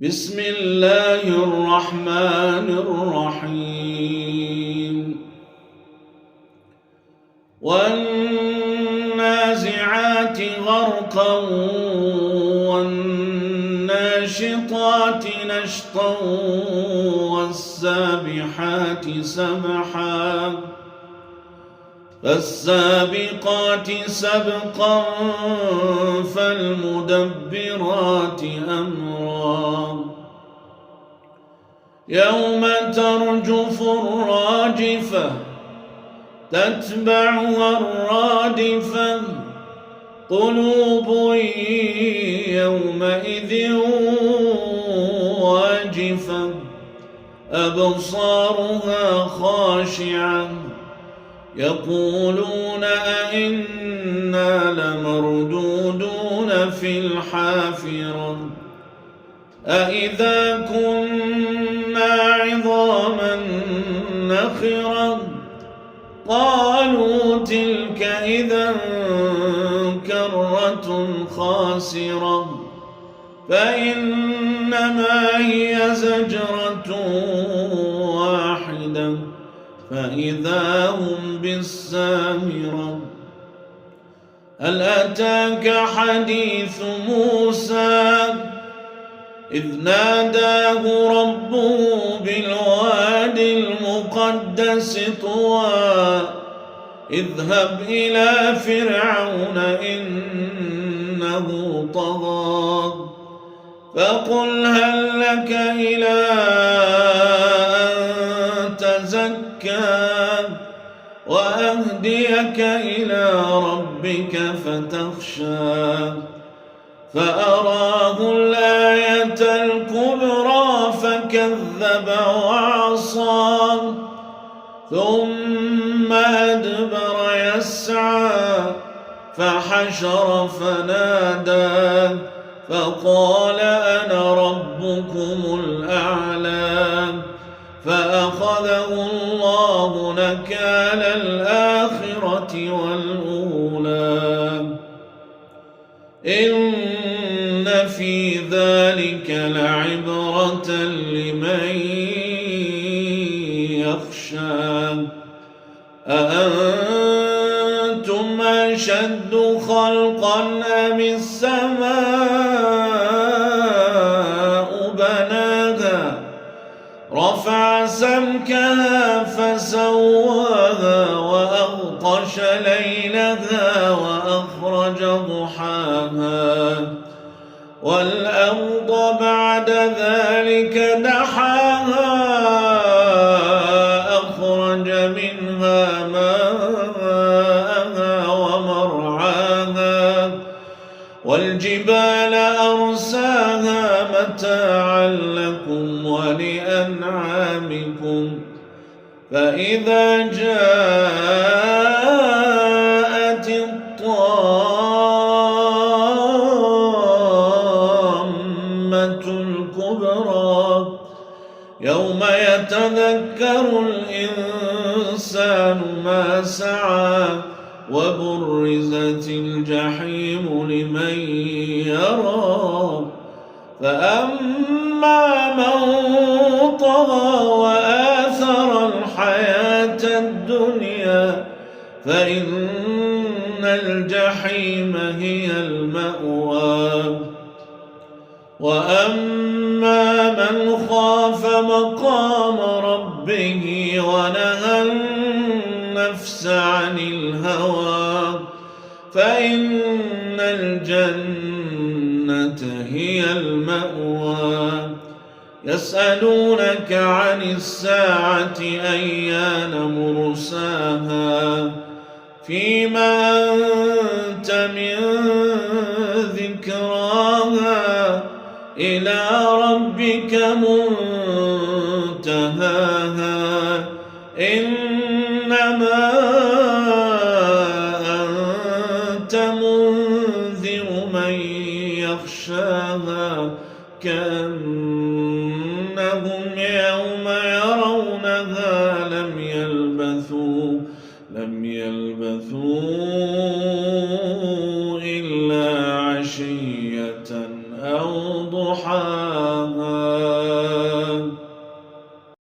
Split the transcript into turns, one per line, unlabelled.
بسم الله الرحمن الرحيم والنازعات غرقا والناشطات نشطا والسابحات سبحا فالسابقات سبقا فالمدبرات أمرا يوم ترجف الراجفة تتبعها الرادفة قلوب يومئذ واجفة أبصارها خاشعة يقولون أئنا لمردودون في الحافرة أئذا كنا عظاما نخرة قالوا تلك إذا كرة خاسرة فإنما هي زجرة واحدة فإذا هم بالساهرة هل أتاك حديث موسى إذ ناداه ربه بالواد المقدس طوى اذهب إلى فرعون إنه طغى فقل هل لك إلى أن تزكى وأهديك إلى ربك فتخشى فأراه الآية الكبرى فكذب وعصى ثم أدبر يسعى فحشر فنادى فقال أنا ربكم الأعلى فأخذه الله نكال الآخرة والأولى إن في ذلك لعبرة لمن يخشى أأنتم أشد خلقا أم السماء بناها رفع سمكها فسواها وأغطش ليلها وأخرج ضحاها والأرض بعد ذلك دحاها أخرج منها ماءها ومرعاها والجبال أرساها متاعا لكم ولأنعامكم فإذا جاءت الطامة الكبرى يوم يتذكر الإنسان ما سعى وبرزت الجحيم لمن يرى فأما من طغى وآثر الحياة الدنيا فإن الجحيم هي المأوى وأما من خاف مقام ربه ونهى النفس عن الهوى فإن الجنة هي المأوى يسألونك عن الساعة أيان مرساها فيما أنت من ذكراها إلى ربك منتهاها إنما أنت منذر من يخشاها كأنهم يوم يرونها لم يلبثوا إلا عشية أو ضحاها. دحاها